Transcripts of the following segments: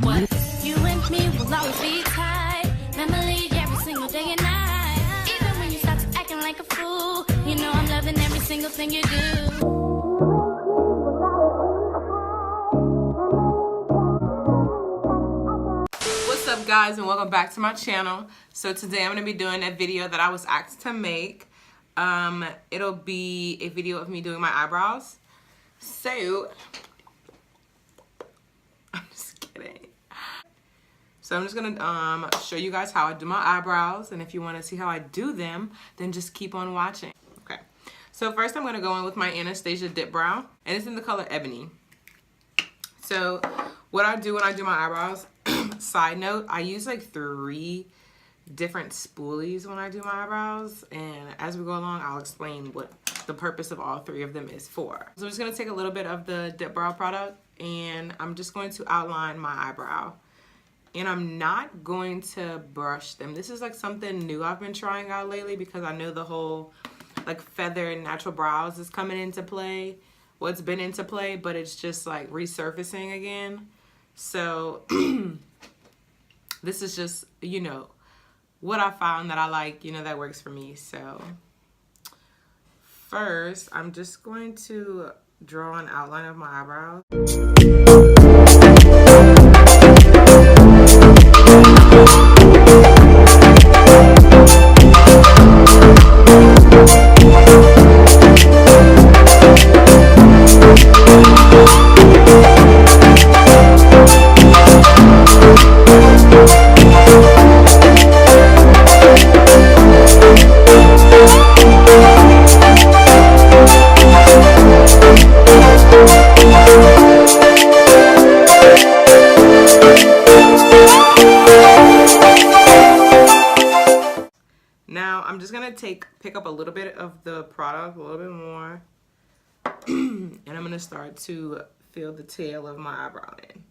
What? You and me will always be tied. Memories every single day and night. Even when you start to acting like a fool, you know I'm loving every single thing you do. What's up, guys, and welcome back to my channel. So today I'm going to be doing a video that I was asked to make. It'll be a video of me doing my eyebrows. So I'm just kidding. So I'm just gonna show you guys how I do my eyebrows, and if you want to see how I do them, then just keep on watching. Okay, so first I'm gonna go in with my Anastasia dip brow, and it's in the color Ebony. So what I do when I do my eyebrows, side note, I use like 3 different spoolies when I do my eyebrows, and as we go along I'll explain what the purpose of all 3 of them is for. So I'm just going to take a little bit of the dip brow product, and I'm just going to outline my eyebrow, and I'm not going to brush them. This is like something new I've been trying out lately because I know the whole like feather and natural brows is coming into play. Well, it's been into play, but it's just like resurfacing again. So this is just, you know, what I found that I like, you know, that works for me. So first, I'm just going to draw an outline of my eyebrows. Now I'm just gonna pick up a little bit of the product, a little bit more, and I'm gonna start to fill the tail of my eyebrow in.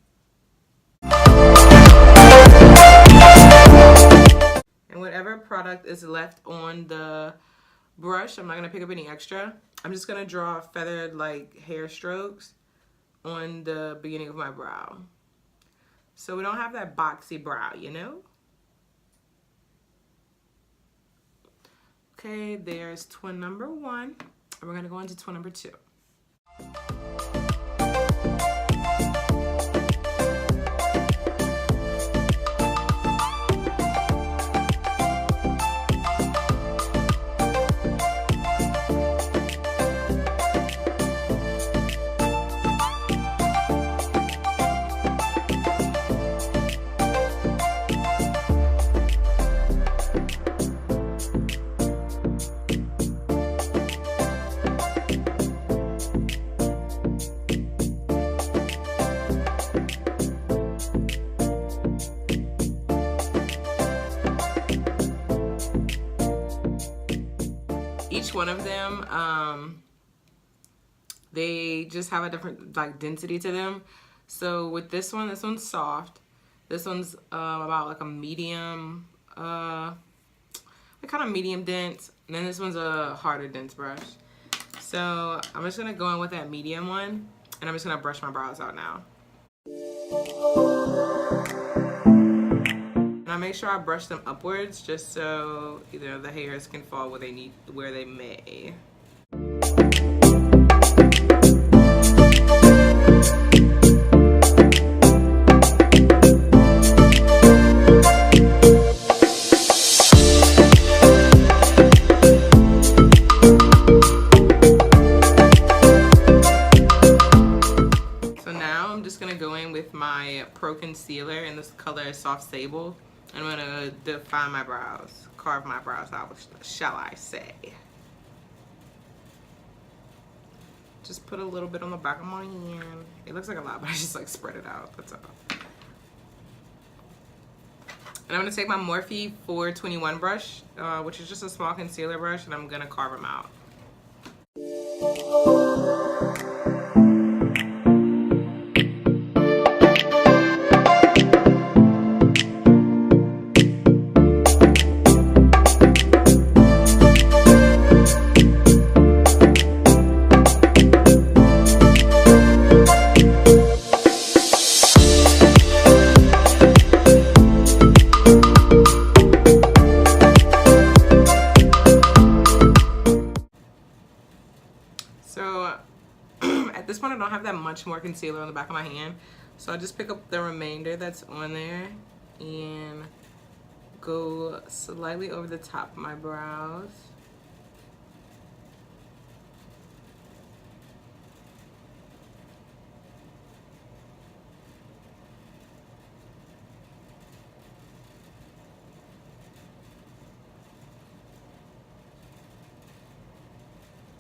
And whatever product is left on the brush, I'm not gonna pick up any extra. I'm just gonna draw feathered like hair strokes on the beginning of my brow, so we don't have that boxy brow, you know. Okay, there's twin number 1, and we're gonna go into twin number 2. Each one of them, they just have a different like density to them. So with this one's soft. This one's about like a medium, like kind of medium dense. And then this one's a harder dense brush. So I'm just gonna go in with that medium one, and I'm just gonna brush my brows out now. And I make sure I brush them upwards just so either the hairs can fall where they may. So now I'm just gonna go in with my Pro Concealer in this color Soft Sable. I'm gonna define my brows, carve my brows out, shall I say. Just put a little bit on the back of my hand. It looks like a lot, but I just like spread it out, that's all. And I'm gonna take my Morphe 421 brush, which is just a small concealer brush, and I'm gonna carve them out. much more concealer on the back of my hand. So I just pick up the remainder that's on there and go slightly over the top of my brows.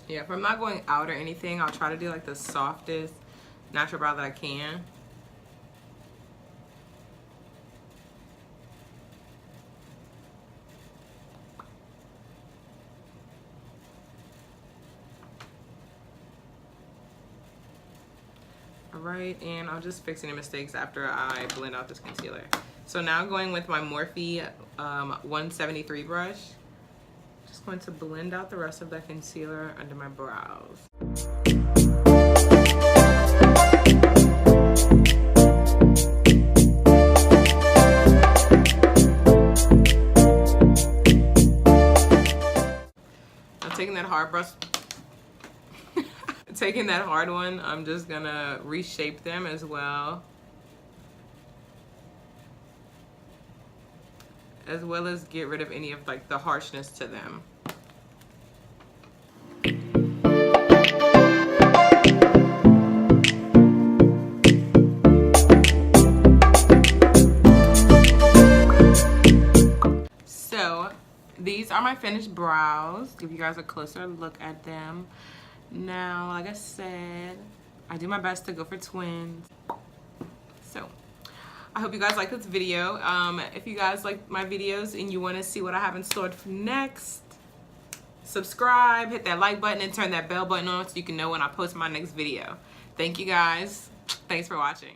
Yeah, if I'm not going out or anything, I'll try to do like the softest natural brow that I can. Alright, and I'll just fix any mistakes after I blend out this concealer. So now I'm going with my Morphe 173 brush. Just going to blend out the rest of that concealer under my brows. I'm taking that hard brush. Taking that hard one, I'm just gonna reshape them as well. As well as get rid of any of like the harshness to them. So these are my finished brows. Give you guys a closer look at them. Now, like I said, I do my best to go for twins. So I hope you guys like this video. If you guys like my videos and you want to see what I have in store for next, subscribe, hit that like button, and turn that bell button on so you can know when I post my next video. Thank you guys. Thanks for watching.